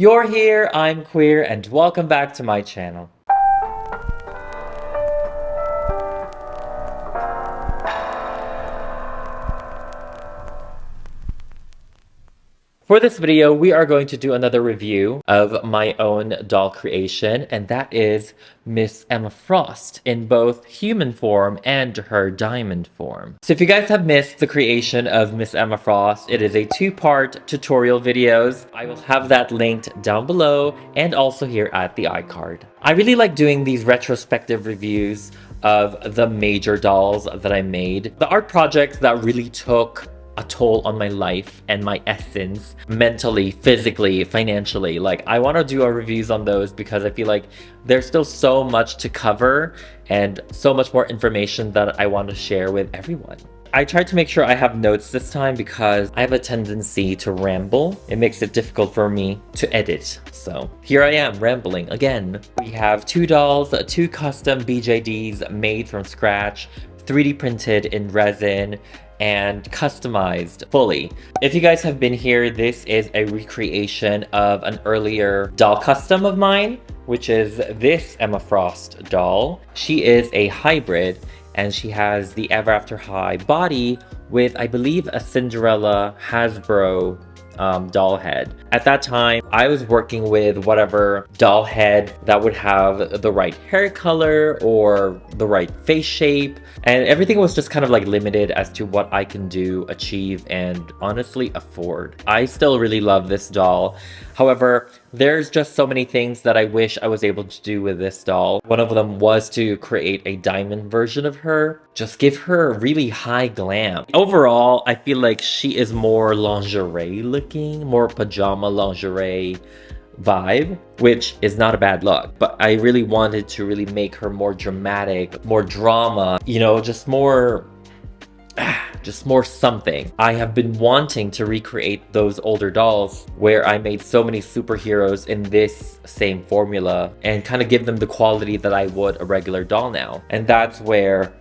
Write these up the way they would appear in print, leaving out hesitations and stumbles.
You're here, I'm queer, and welcome back to my channel. For this video, we are going to do another review of my own doll creation, and that is Miss Emma Frost in both human form and her diamond form. So if you guys have missed the creation of Miss Emma Frost, it is a two-part tutorial videos. I will have that linked down below and also here at the iCard. I really like doing these retrospective reviews of the major dolls that I made. The art projects that really took a toll on my life and my essence mentally, physically, financially. Like, I want to do our reviews on those because I feel like there's still so much to cover and so much more information that I want to share with everyone. I tried to make sure I have notes this time because I have a tendency to ramble. It makes it difficult for me to edit. So here I am rambling again. We have two dolls, two custom BJDs made from scratch, 3D printed in resin, and customized fully. If you guys have been here, this is a recreation of an earlier doll custom of mine, which is this Emma Frost doll. She is a hybrid and she has the Ever After High body with, I believe, a Cinderella Hasbro doll head. At that time, I was working with whatever doll head that would have the right hair color or the right face shape, and everything was just kind of like limited as to what I can do, achieve, and honestly afford. I still really love this doll. However, there's just so many things that I wish I was able to do with this doll. One of them was to create a diamond version of her. Just give her a really high glam. Overall, I feel like she is more lingerie looking, more pajama lingerie vibe, which is not a bad look. But I really wanted to really make her more dramatic, more drama, you know, just more something. I have been wanting to recreate those older dolls where I made so many superheroes in this same formula and kind of give them the quality that I would a regular doll now. And that's where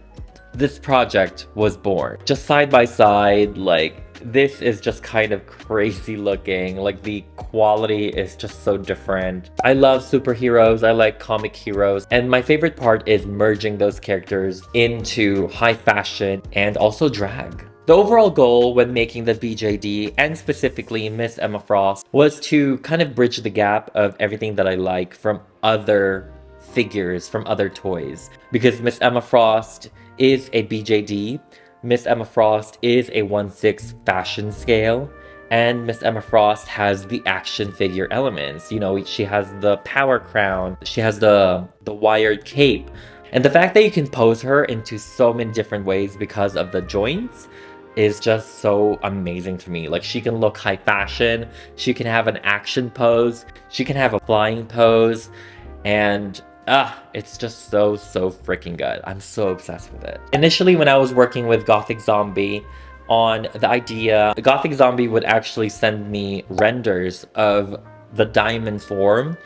this project was born. Just side by side, like, this is just kind of crazy looking. Like, the quality is just so different. I love superheroes, I like comic heroes, and my favorite part is merging those characters into high fashion and also drag. The overall goal when making the BJD, and specifically Miss Emma Frost, was to kind of bridge the gap of everything that I like from other figures, from other toys. Because Miss Emma Frost is a BJD, Miss Emma Frost is a 1/6 fashion scale, and Miss Emma Frost has the action figure elements. You know, she has the power crown, she has the wired cape. And the fact that you can pose her into so many different ways because of the joints is just so amazing to me. Like, she can look high fashion, she can have an action pose, she can have a flying pose, and it's just so freaking good. I'm so obsessed with it. Initially, when I was working with gothiquezombie on the idea, gothiquezombie would actually send me renders of the diamond form,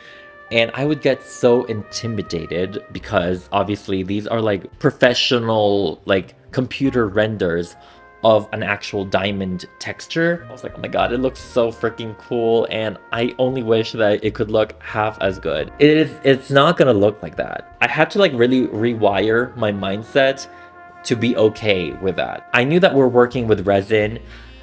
and I would get so intimidated because obviously these are like professional, like, computer renders of an actual diamond texture. I was like, oh my god, it looks so freaking cool, and I only wish that it could look half as good. It's not gonna look like that. I had to like really rewire my mindset to be okay with that. I knew that we're working with resin,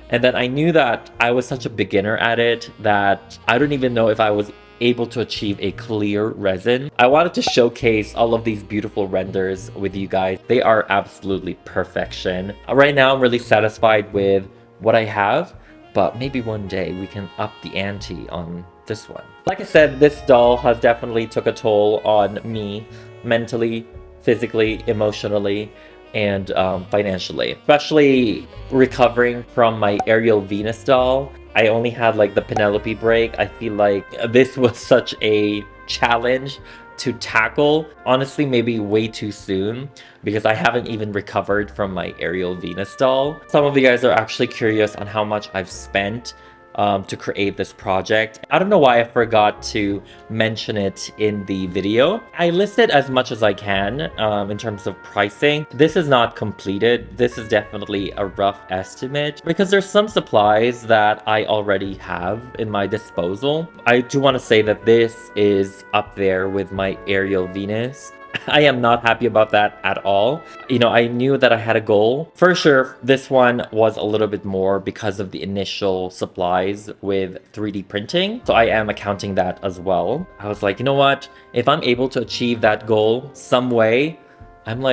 and then I knew that I was such a beginner at it that I don't even know if I was able to achieve a clear resin. I wanted to showcase all of these beautiful renders with you guys. They are absolutely perfection. Right now, I'm really satisfied with what I have, but maybe one day we can up the ante on this one. Like I said, this doll has definitely took a toll on me mentally, physically, emotionally, and financially. Especially recovering from my Ariel Venus doll. I only had like the Penelope break. I feel like this was such a challenge to tackle. Honestly, maybe way too soon because I haven't even recovered from my Ariel Venus doll. Some of you guys are actually curious on how much I've spent to create this project. I don't know why I forgot to mention it in the video. I listed as much as I can in terms of pricing. This is not completed. This is definitely a rough estimate because there's some supplies that I already have in my disposal. I do want to say that this is up there with my aerial Venus. I am not happy about that at all. You know, I knew that I had a goal. For sure, this one was a little bit more because of the initial supplies with 3D printing. So I am accounting that as well. I was like, you know what? If I'm able to achieve that goal some way, I'm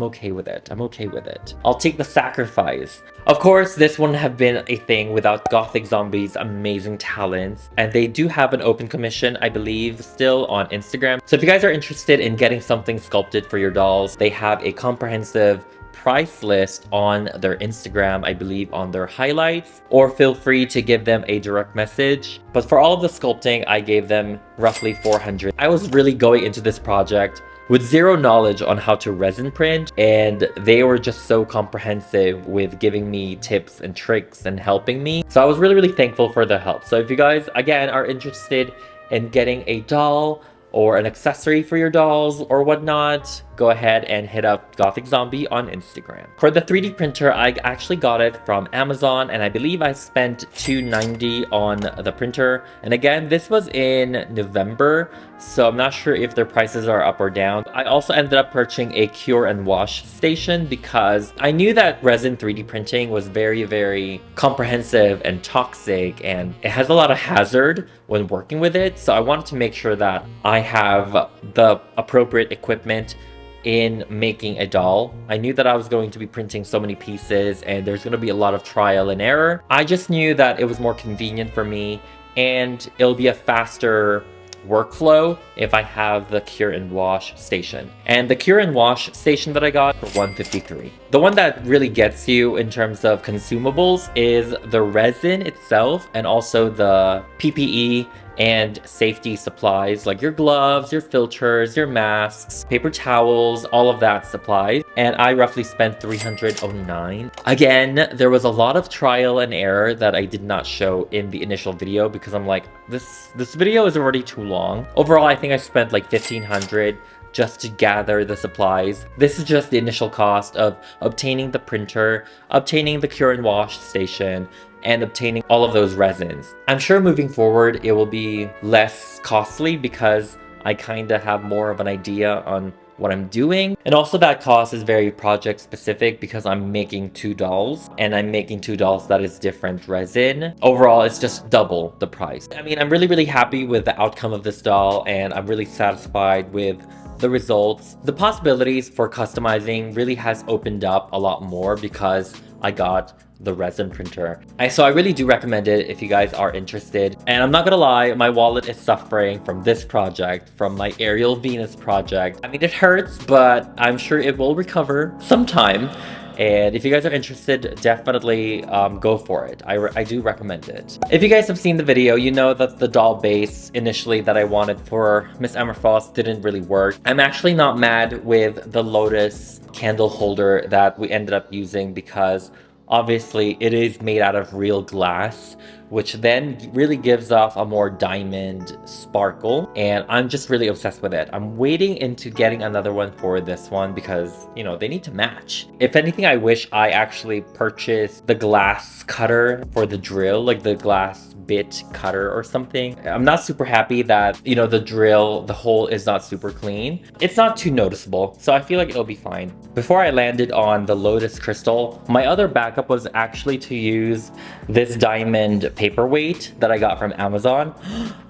okay with it. I'm okay with it. I'll take the sacrifice. Of course, this wouldn't have been a thing without GothiqueZombie's amazing talents. And they do have an open commission, I believe, still on Instagram. So if you guys are interested in getting something sculpted for your dolls, they have a comprehensive price list on their Instagram, I believe on their highlights, or feel free to give them a direct message. But for all of the sculpting, I gave them roughly 400. I was really going into this project with zero knowledge on how to resin print, and they were just so comprehensive with giving me tips and tricks and helping me. So I was really thankful for the help. So if you guys, again, are interested in getting a doll or an accessory for your dolls or whatnot, go ahead and hit up gothiquezombie on Instagram. For the 3D printer, I actually got it from Amazon, and I believe I spent $290 on the printer. And again, this was in November, so I'm not sure if their prices are up or down. I also ended up purchasing a cure and wash station because I knew that resin 3D printing was very comprehensive and toxic, and it has a lot of hazard when working with it. So I wanted to make sure that I have the appropriate equipment in making a doll. I knew that I was going to be printing so many pieces and there's going to be a lot of trial and error. I just knew that it was more convenient for me and it'll be a faster workflow if I have the cure and wash station. And the cure and wash station that I got for $153. The one that really gets you in terms of consumables is the resin itself and also the PPE and safety supplies like your gloves, your filters, your masks, paper towels, all of that supplies. And I roughly spent $309. Again, there was a lot of trial and error that I did not show in the initial video because I'm like, this video is already too long. Overall, I think I spent like $1,500 just to gather the supplies. This is just the initial cost of obtaining the printer, obtaining the cure and wash station, and obtaining all of those resins. I'm sure moving forward it will be less costly because I kind of have more of an idea on what I'm doing. And also that cost is very project specific because I'm making 2 dolls and I'm making 2 dolls that is different resin. Overall, it's just double the price. I mean, I'm really happy with the outcome of this doll and I'm really satisfied with the results. The possibilities for customizing really has opened up a lot more because I got the resin printer. So I really do recommend it if you guys are interested. And I'm not gonna lie, my wallet is suffering from this project, from my aerial Venus project. I mean, it hurts, but I'm sure it will recover sometime. And if you guys are interested, definitely go for it. I do recommend it. If you guys have seen the video, you know that the doll base initially that I wanted for Miss Emma Frost didn't really work. I'm actually not mad with the Lotus candle holder that we ended up using because obviously it is made out of real glass, which then really gives off a more diamond sparkle, and I'm just really obsessed with it. I'm waiting into getting another one for this one because, you know, they need to match. If anything, I wish I actually purchased the glass cutter for the drill, like the glass bit cutter or something. I'm not super happy that, you know, the drill, the hole is not super clean. It's not too noticeable, so I feel like it'll be fine. Before I landed on the Lotus crystal, my other backup was actually to use this diamond paperweight that I got from Amazon.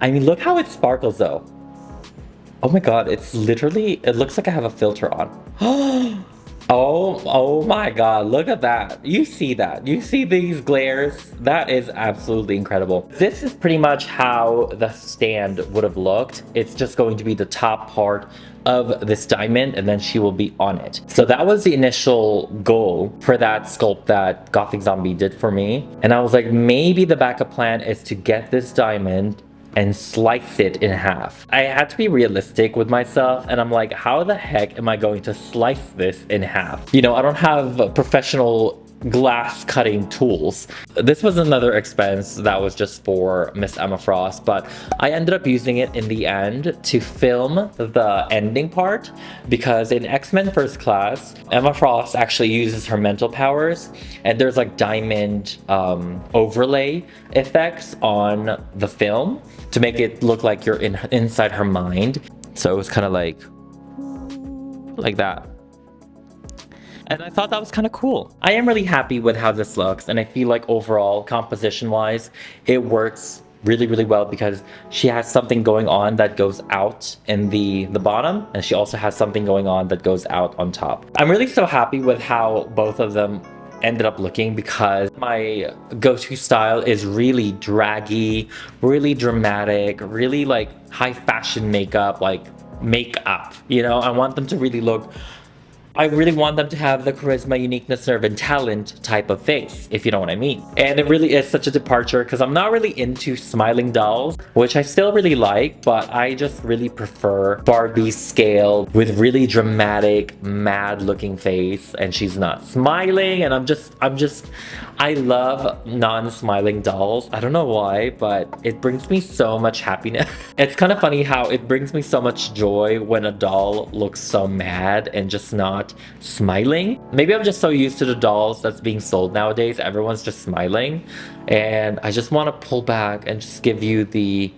I mean, look how it sparkles though. Oh my god, it's literally, it looks like I have a filter on. Oh my god, look at that. You see that? You see these glares? That is absolutely incredible. This is pretty much how the stand would have looked. It's just going to be the top part of this diamond and then she will be on it. So that was the initial goal for that sculpt that GothiqueZombie did for me. And I was like, maybe the backup plan is to get this diamond and slice it in half. I had to be realistic with myself and I'm like, how the heck am I going to slice this in half? You know, I don't have professional glass cutting tools. This was another expense that was just for Miss Emma Frost, but I ended up using it in the end to film the ending part, because in X-Men First Class, Emma Frost actually uses her mental powers, and there's like diamond overlay effects on the film to make it look like you're inside her mind. So it was kind of like that. And I thought that was kind of cool. I am really happy with how this looks, and I feel like overall, composition-wise, it works really, really well, because she has something going on that goes out in the bottom, and she also has something going on that goes out on top. I'm really so happy with how both of them ended up looking, because my go-to style is really draggy, really dramatic, really like high fashion makeup, you know. I want them to really look, I really want them to have the charisma, uniqueness, nerve, and talent type of face, if you know what I mean. And it really is such a departure, because I'm not really into smiling dolls, which I still really like, but I just really prefer Barbie scale with really dramatic, mad looking face, and she's not smiling, and I love non-smiling dolls. I don't know why, but it brings me so much happiness. It's kind of funny how it brings me so much joy when a doll looks so mad and just not smiling. Maybe I'm just so used to the dolls that's being sold nowadays. Everyone's just smiling, and I just want to pull back and just give you the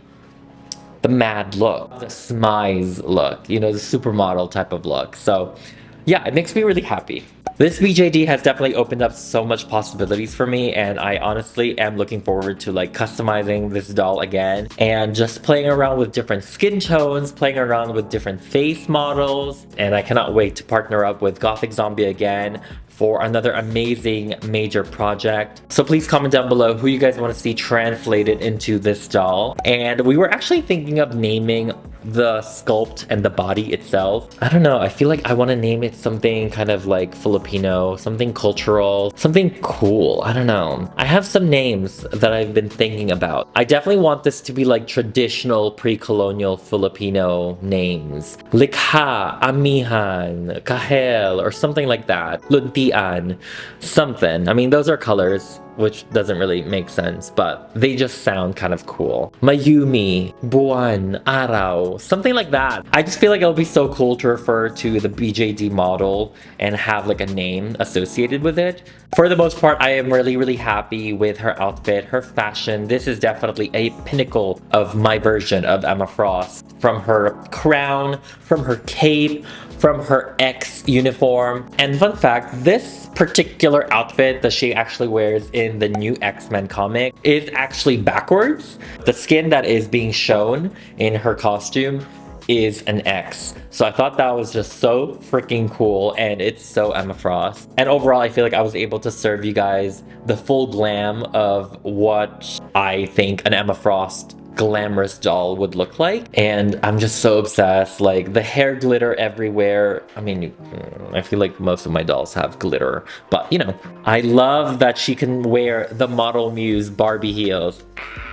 mad look, the smize look, you know, the supermodel type of look. So yeah, it makes me really happy. This BJD has definitely opened up so much possibilities for me, and I honestly am looking forward to like customizing this doll again and just playing around with different skin tones, playing around with different face models, and I cannot wait to partner up with gothiquezombie again for another amazing major project. So please comment down below who you guys want to see translated into this doll. And we were actually thinking of naming the sculpt and the body itself. I don't know, I feel like I want to name it something kind of like Filipino, something cultural, something cool. I don't know. I have some names that I've been thinking about. I definitely want this to be like traditional pre-colonial Filipino names. Likha, Amihan, Kahel, or something like that. Luntian, something. I mean, those are colors, which doesn't really make sense, but they just sound kind of cool. Mayumi, Buwan, Araw, something like that. I just feel like it'll be so cool to refer to the BJD model and have like a name associated with it. For the most part, I am really, really happy with her outfit, her fashion. This is definitely a pinnacle of my version of Emma Frost. From her crown, from her cape, from her X uniform. And fun fact, this particular outfit that she actually wears in the new X-Men comic is actually backwards. The skin that is being shown in her costume is an X. So I thought that was just so freaking cool, and it's so Emma Frost. And overall, I feel like I was able to serve you guys the full glam of what I think an Emma Frost glamorous doll would look like, and I'm just so obsessed. Like the hair glitter everywhere. I mean, I feel like most of my dolls have glitter, but you know, I love that she can wear the Model Muse Barbie heels.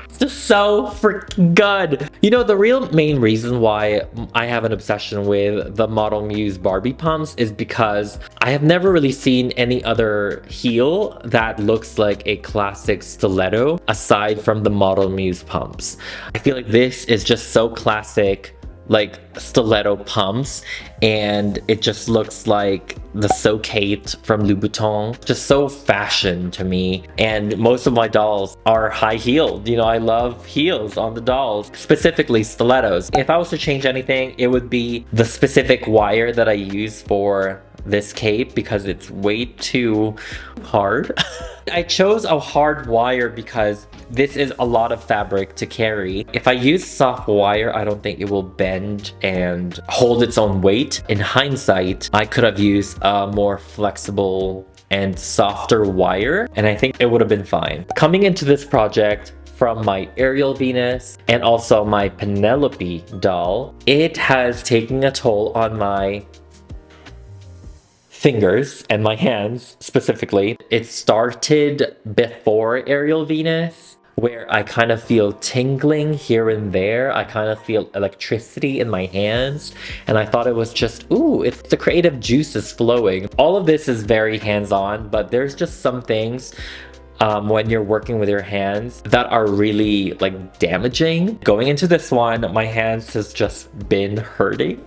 It's just so freaking good. You know, the real main reason why I have an obsession with the Model Muse Barbie pumps is because I have never really seen any other heel that looks like a classic stiletto aside from the Model Muse pumps. I feel like this is just so classic, like stiletto pumps, and it just looks like the So-Kate from Louboutin. Just so fashion to me. And most of my dolls are high heeled. You know, I love heels on the dolls, specifically stilettos. If I was to change anything, it would be the specific wire that I use for this cape, because it's way too hard. I chose a hard wire because this is a lot of fabric to carry. If I use soft wire, I don't think it will bend and hold its own weight. In hindsight, I could have used a more flexible and softer wire, and I think it would have been fine. Coming into this project from my Ariel Venus and also my Penelope doll, it has taken a toll on my fingers and my hands specifically. It started before Ariel Venus, where I kind of feel tingling here and there. I kind of feel electricity in my hands, and I thought it was just, ooh, it's the creative juices flowing. All of this is very hands-on, but there's just some things when you're working with your hands that are really like damaging. Going into this one, my hands has just been hurting.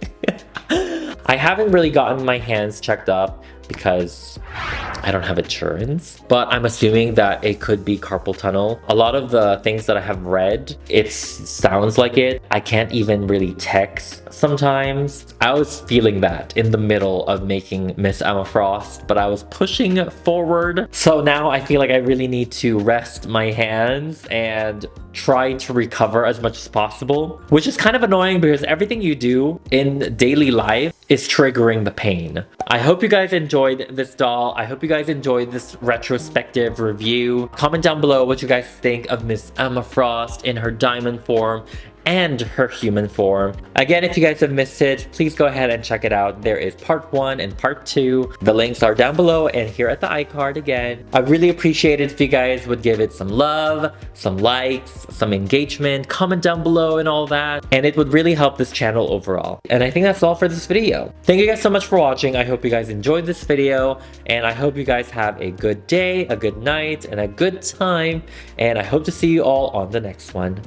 I haven't really gotten my hands checked up because I don't have insurance, but I'm assuming that it could be carpal tunnel. A lot of the things that I have read, it sounds like it. I can't even really text sometimes. I was feeling that in the middle of making Miss Emma Frost, but I was pushing forward. So now I feel like I really need to rest my hands and try to recover as much as possible, which is kind of annoying because everything you do in daily life is triggering the pain. I hope you guys enjoyed this doll. I hope you guys enjoyed this retrospective review. Comment down below what you guys think of Miss Emma Frost in her diamond form and her human form. Again, if you guys have missed it, please go ahead and check it out. There is part 1 and part 2. The links are down below and here at the iCard again. I really appreciate it if you guys would give it some love, some likes, some engagement, comment down below and all that. And it would really help this channel overall. And I think that's all for this video. Thank you guys so much for watching. I hope you guys enjoyed this video, and I hope you guys have a good day, a good night, and a good time. And I hope to see you all on the next one.